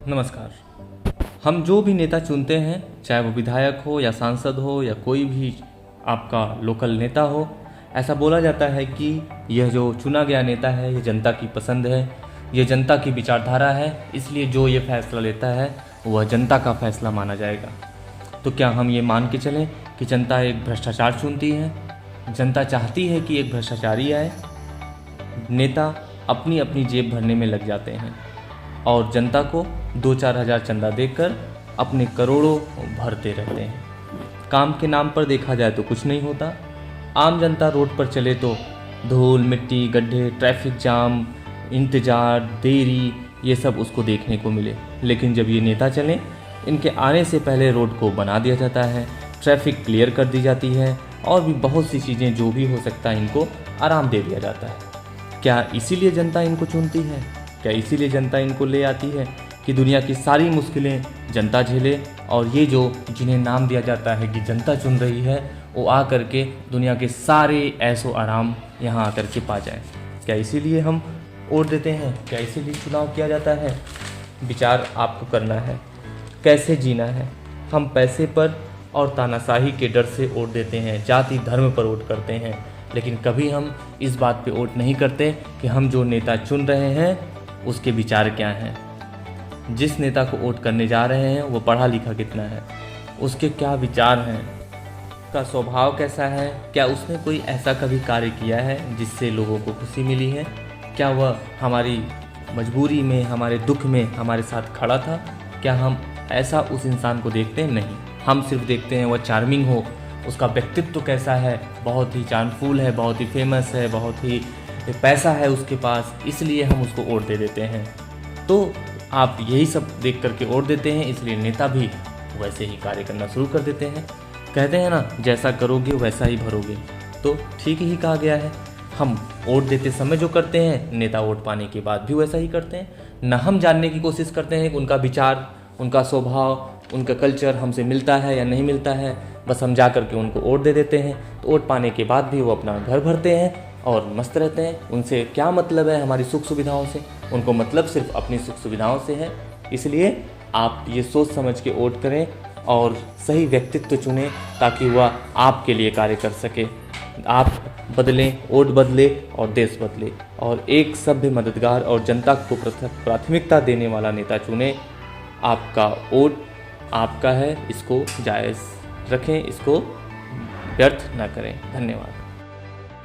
नमस्कार। हम जो भी नेता चुनते हैं, चाहे वो विधायक हो या सांसद हो या कोई भी आपका लोकल नेता हो, ऐसा बोला जाता है कि यह जो चुना गया नेता है ये जनता की पसंद है, ये जनता की विचारधारा है, इसलिए जो ये फैसला लेता है वह जनता का फैसला माना जाएगा। तो क्या हम ये मान के चलें कि जनता एक भ्रष्टाचार चुनती है? जनता चाहती है कि एक भ्रष्टाचारी आए? नेता अपनी अपनी जेब भरने में लग जाते हैं और जनता को 2-4 हज़ार चंदा देकर अपने करोड़ों भरते रहते हैं। काम के नाम पर देखा जाए तो कुछ नहीं होता। आम जनता रोड पर चले तो धूल मिट्टी, गड्ढे, ट्रैफिक जाम, इंतजार, देरी, ये सब उसको देखने को मिले। लेकिन जब ये नेता चलें, इनके आने से पहले रोड को बना दिया जाता है, ट्रैफिक क्लियर कर दी जाती है और भी बहुत सी चीज़ें जो भी हो सकता है इनको आराम दे दिया जाता है। क्या इसीलिए जनता इनको चुनती है? क्या इसीलिए जनता इनको ले आती है कि दुनिया की सारी मुश्किलें जनता झेले और ये जो जिन्हें नाम दिया जाता है कि जनता चुन रही है, वो आ कर के दुनिया के सारे ऐशो आराम यहाँ आकर के पा जाएं? क्या इसीलिए हम वोट देते हैं? क्या इसीलिए चुनाव किया जाता है? विचार आपको करना है, कैसे जीना है। हम पैसे पर और तानाशाही के डर से वोट देते हैं, जाति धर्म पर वोट करते हैं, लेकिन कभी हम इस बात पे वोट नहीं करते कि हम जो नेता चुन रहे हैं उसके विचार क्या हैं। जिस नेता को वोट करने जा रहे हैं वो पढ़ा लिखा कितना है, उसके क्या विचार हैं, उसका स्वभाव कैसा है, क्या उसने कोई ऐसा कभी कार्य किया है जिससे लोगों को खुशी मिली है, क्या वह हमारी मजबूरी में, हमारे दुख में हमारे साथ खड़ा था। क्या हम ऐसा उस इंसान को देखते हैं? नहीं, हम सिर्फ देखते हैं वह चार्मिंग हो, उसका व्यक्तित्व कैसा है, बहुत ही चार्मफुल है, बहुत ही फेमस है, बहुत ही पैसा है उसके पास, इसलिए हम उसको वोट दे देते हैं। तो आप यही सब देख करके वोट देते हैं, इसलिए नेता भी वैसे ही कार्य करना शुरू कर देते हैं। कहते हैं ना, जैसा करोगे वैसा ही भरोगे, तो ठीक ही कहा गया है। हम वोट देते समय जो करते हैं, नेता वोट पाने के बाद भी वैसा ही करते हैं। न हम जानने की कोशिश करते हैं कि उनका विचार, उनका स्वभाव, उनका कल्चर हमसे मिलता है या नहीं मिलता है, बस हम जा करके उनको वोट दे देते हैं। तो वोट पाने के बाद भी वो अपना घर भरते हैं और मस्त रहते हैं। उनसे क्या मतलब है हमारी सुख सुविधाओं से? उनको मतलब सिर्फ अपनी सुख सुविधाओं से है। इसलिए आप ये सोच समझ के वोट करें और सही व्यक्तित्व चुनें ताकि वह आपके लिए कार्य कर सके। आप बदलें, वोट बदले और देश बदले, और एक सभ्य, मददगार और जनता को प्राथमिकता देने वाला नेता चुनें। आपका वोट आपका है, इसको जायज़ रखें, इसको व्यर्थ ना करें। धन्यवाद।